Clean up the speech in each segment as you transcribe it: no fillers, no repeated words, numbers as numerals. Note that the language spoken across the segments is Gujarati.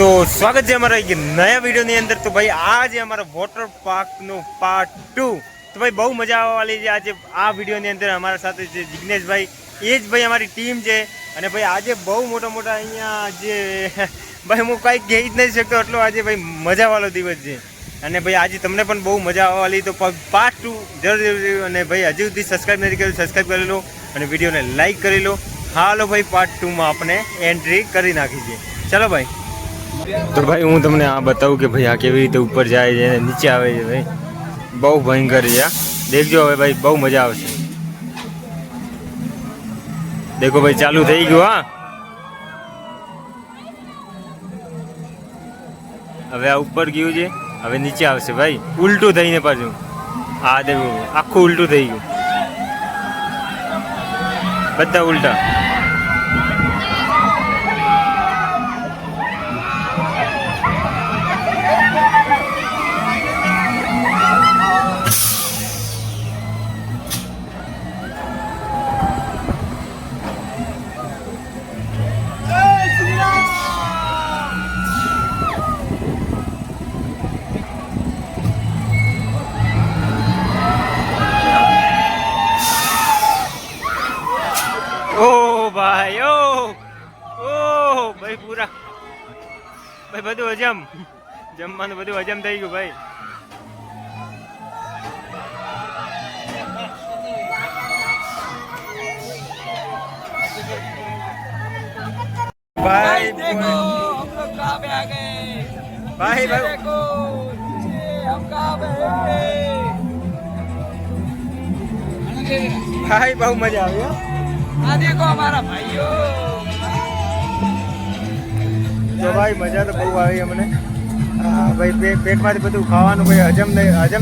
તો સ્વાગત છે અમારા એક નયા વિડીયોની અંદર। તો ભાઈ આજે અમારો વોટર પાર્કનું પાર્ટ 2। તો ભાઈ બહુ મજા આવવાવાળી છે આજે આ વિડીયોની અંદર। અમારા સાથે જે જિગ્નેશભાઈ એ જ ભાઈ અમારી ટીમ છે। અને ભાઈ આજે બહુ મોટા અહીંયા જે ભાઈ હું કાંઈ કહી જ નથી શકતો એટલો આજે ભાઈ મજાવાળો દિવસ છે। અને ભાઈ આજે તમને પણ બહુ મજા આવવાવાળી। તો પાર્ટ 2 જરૂર અને ભાઈ હજુ સુધી સબસ્ક્રાઈબ નથી કર્યું સબસ્ક્રાઈબ કરી લો અને વિડીયોને લાઈક કરી લો। હાલો ભાઈ પાર્ટ 2માં આપણે એન્ટ્રી કરી નાખી છે। ચલો ભાઈ। तो भाई हूँ तमने आ बताऊँ कि भाई आ केवी रीते ऊपर जाए છે નીચે આવે છે ભાઈ બહુ ભયંકર છે। देखजो હવે भाई બહુ મજા આવશે। देखो भाई चालू થઈ ગયું। હા હવે આ ઉપર ગયું છે હવે નીચે આવશે ભાઈ ઉલટું થઈને પાછું। આ દેખો આખું ઉલટું થઈ ગયું બધા ઉલટા। भाई ओ भाई पूरा भाई બધું હજમ જમવાનું બધું હજમ થઈ ગયું ભાઈ। भाई देखो हम लोग कहाँ पे आ गए भाई देखो हम कहाँ पे भाई बहुत मजा आ गया। आ देखो हमारा भाइयों। तो भाई मजा तो बहुत आई हमने भाई पेट में બધું ખાવાનું ભાઈ હજમ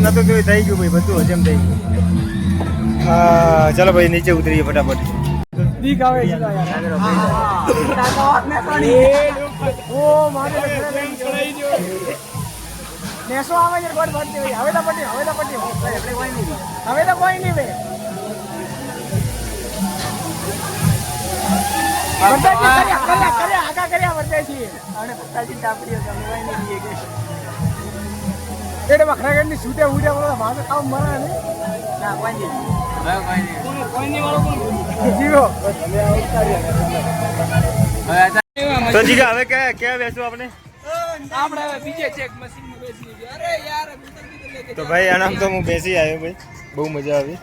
નતું તો થઈ ગયું ભાઈ બધું હજમ થઈ ગયું। ચલો ભાઈ નીચે ઉતરીએ ફટાફટ। દીક આવે છે ઓ મારે ચડાઈ જો નેસો આવે છે ગોડ ભરતી હોય। હવે તો પટી આપણે કોઈ નહીં હવે તો કોઈ નહીં ભાઈ। તો જીગા હવે ક્યાં બેસું આપણે બીજે ચેક મશીનમાં બેસી ગયા। અરે યાર તો ભાઈ આનામ તો હું બેસી આવ્યો ભાઈ બહુ મજા આવી।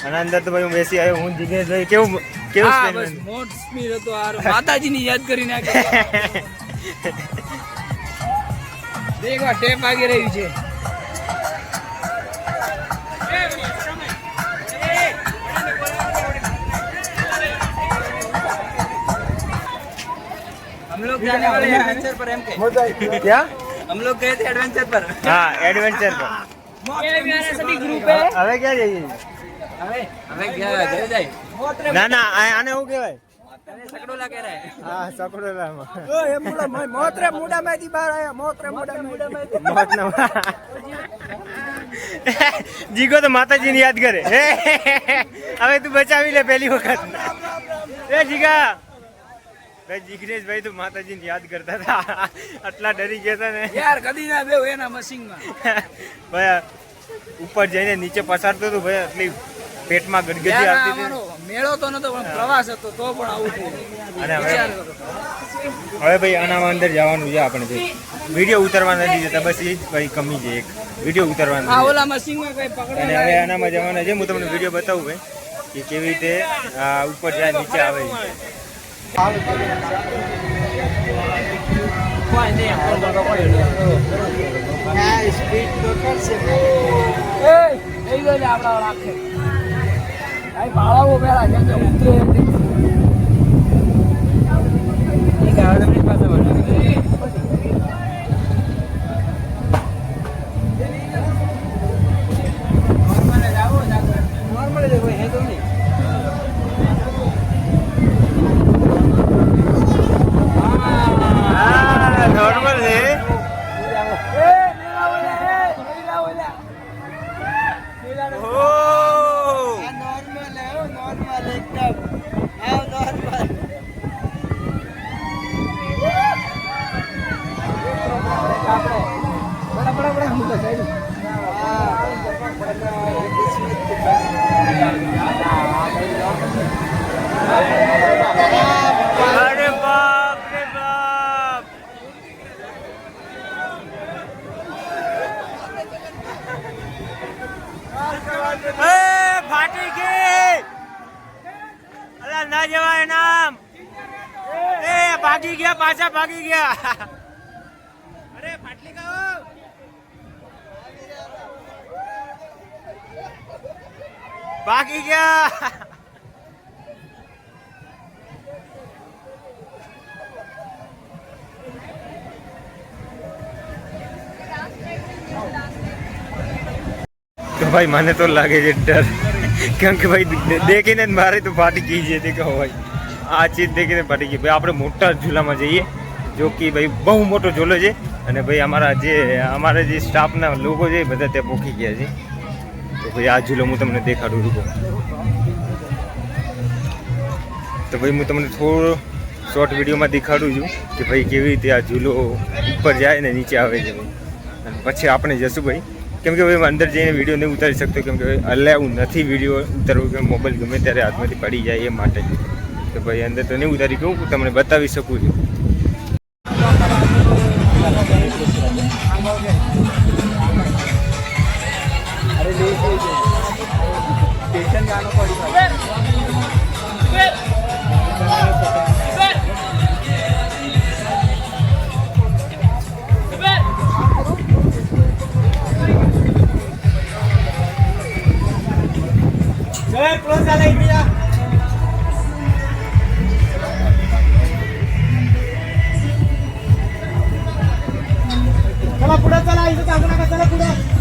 આના અંદર તો ભાઈ હું બેસી આવ્યો હું જિગ્નેશ ભાઈ કેવું બસ મોટ સ્પીડ હતો યાર માતાજીની યાદ કરી નાખે। દેખો ટેપ આગે રહી છે। हम लोग जाने वाले हैं एडवेंचर पर। एम के क्या हम लोग गए थे एडवेंचर पर। हाँ एडवेंचर पर ये मेरा सभी ग्रुप है। હવે ક્યાં જઈએ હવે ગયા ઘરે જાય ના ના આને હું કહેવાય સકડોલા કહે રહે। હા સકડોલા ઓ એ મુડા મોત્રે મુડા માંથી બહાર આયા મોત્રે મુડા માંથી જીગો તો માતાજીને યાદ કરે હવે તું બચાવી લે પહેલી વખત એ જીગા ભાઈ જિગ્નેશ ભાઈ તો માતાજીને યાદ કરતા હતા આટલા ડરી ગયા હતા ને યાર કદી ના બેવ એના મશીનમાં ભાઈ ઉપર જઈને નીચે પસારતો હતો ભાઈ એટલી પેટમાં ગડગડી આવતી હતી। મેળો તો નતો પણ પ્રવાસ હતો તો પણ આવું થયું। અને હવે ભાઈ આનામાં અંદર જવાનું છે આપણે ભાઈ વિડીયો ઉતારવા નથી જતા બસ એ જ ભાઈ કમી છે એક વિડીયો ઉતારવાનું આ ઓલા મશીનમાં કઈ પકડે અને હવે આનામાં જવાના છે। હું તમને વિડીયો બતાવું ભાઈ કે કેવી રીતે ઉપર જાય નીચે આવે છે। સ્પીડ તો કરશે આપડા રાખે બાળાઓ પેલા જેમ કે ઉતરે નોર્મલ હે તો નહીં નોર્મલ હે ના જવાય નામ એ ભાગી ગયા પાછા ભાગી ગયા અરે પાટલી કહો ભાગી ગયા तो भाई माने तो लगे डर क्योंकि भाई देखीने मारे तो फाटी कीजिए देखो भाई आ चीज देखीने फाटी गई भाई આપણે મોટા ઝૂલામાં જઈએ જો કે ભાઈ બહુ મોટો ઝૂલો છે અને ભાઈ અમારા જે સ્ટાફના લોકો છે બધા ત્યાં પોખી ગયા છે તો ભાઈ આ ઝૂલો હું તમને દેખાડું છું તો ભાઈ હું તમને થોડો શોર્ટ વિડીયોમાં દેખાડું છું કે ભાઈ કેવી રીતે આ ઝૂલો ઉપર જાય ને નીચે આવે છે ભાઈ અને પછી આપણે જશું ભાઈ કેમ કે ભાઈ અંદર જઈને વિડીયો નહીં ઉતારી શકતો કેમ કે અલાઉ નથી વિડીયો ઉતારવું કે મોબાઈલ ગમે ત્યારે હાથમાંથી પડી જાય એ માટે તો ભાઈ અંદર તો નહીં ઉતારી કહું તમને બતાવી શકું છું चला पुढे चला इथं थांबू नका चला पुढे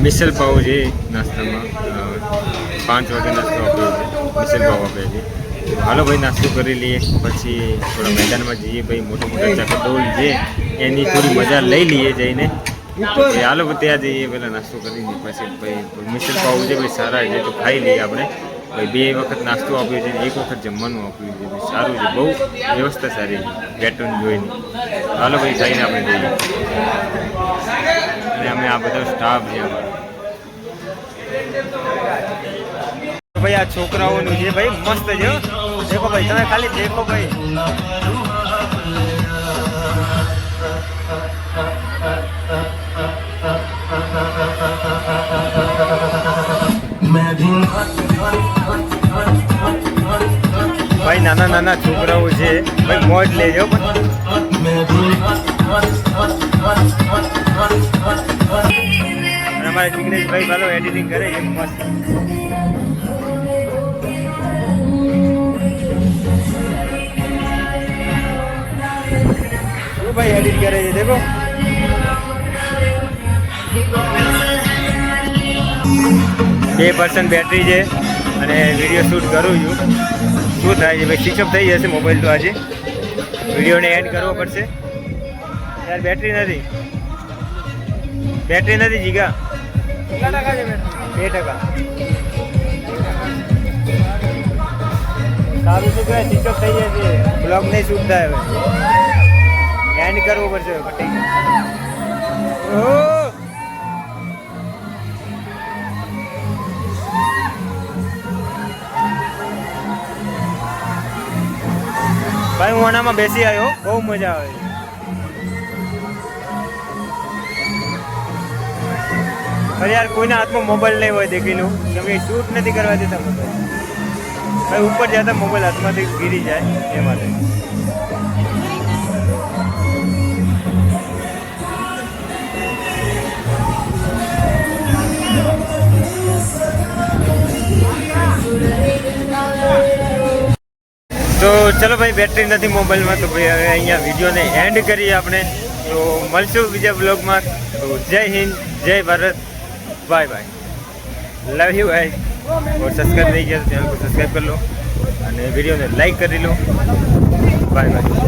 મિસલ પાવ છે નાસ્તામાં 5 વાગે નાસ્તો આપે છે મિસલ પાવ આપે છે હાલો ભાઈ નાસ્તો કરી લઈએ પછી થોડા મેદાનમાં જઈએ ભાઈ મોટા મોટા ચકડોળ છે એની થોડી મજા લઈ લઈએ જઈને હાલો ત્યાં જઈએ પહેલાં નાસ્તો કરીને પછી ભાઈ મિસલ પાવ છે ભાઈ સારા છે તો ખાઈ લઈએ આપણે ભાઈ 2 વખત નાસ્તો આપ્યો છે ને 1 વખત જમવાનું આપ્યું છે ભાઈ સારું છે બહુ વ્યવસ્થા સારી છે પેટર્ન જોઈને હાલો ભાઈ ખાઈને આપણે જઈએ અને અમે આ બધો સ્ટાફ છે અમારો ભાઈ આ છોકરાઓનું છે ભાઈ મસ્ત છે દેખો ભાઈ તમે ખાલી દેખો ભાઈ ભાઈ નાના નાના છોકરાઓ છે ભાઈ મોજ લેજો અને અમારા જિગ્નેશભાઈ ભાલો એડિટિંગ કરે છે મસ્ત કેવું ભાઈ એડિટ કરે છે દેખો. 2% બેટરી છે અને વિડીયો શૂટ કરું છું. શું થાય છે ભાઈ, સ્વિચઅપ થઈ જશે મોબાઈલ તો આજે. વિડીયોને એડ કરવો પડશે યાર. બેટરી નથી જીગા. કેટલા ટકા છે બેટરી? 2%. સારું છે કે સ્વિચઅપ થઈ જશે, બ્લોગ નહીં શૂટ થાય. હવે એન્ડ કરવો પડશે. પટી ભાઈ હું આનામાં બેસી આવ્યો, બહુ મજા આવે. અરે યાર કોઈના હાથમાં મોબાઈલ નહીં હોય દેખીનું, કેમ કે શૂટ નથી કરવા દેતા મોબાઈલ. ભાઈ ઉપર જતા મોબાઈલ હાથમાંથી ગીરી જાય એ માટે. તો ચલો ભાઈ, બેટરી નથી મોબાઈલમાં, તો ભાઈ હવે અહીંયા વિડીયોને એન્ડ કરીએ આપણે. તો મળશું બીજા બ્લોગમાં. તો જય હિન્દ, જય Bharat, bye bye, love you ભાઈ. और सब्सक्राइब नहीं किया तो चैनल को सब्सक्राइब कर लो અને વિડીયોને લાઈક કરી લો. Bye bye.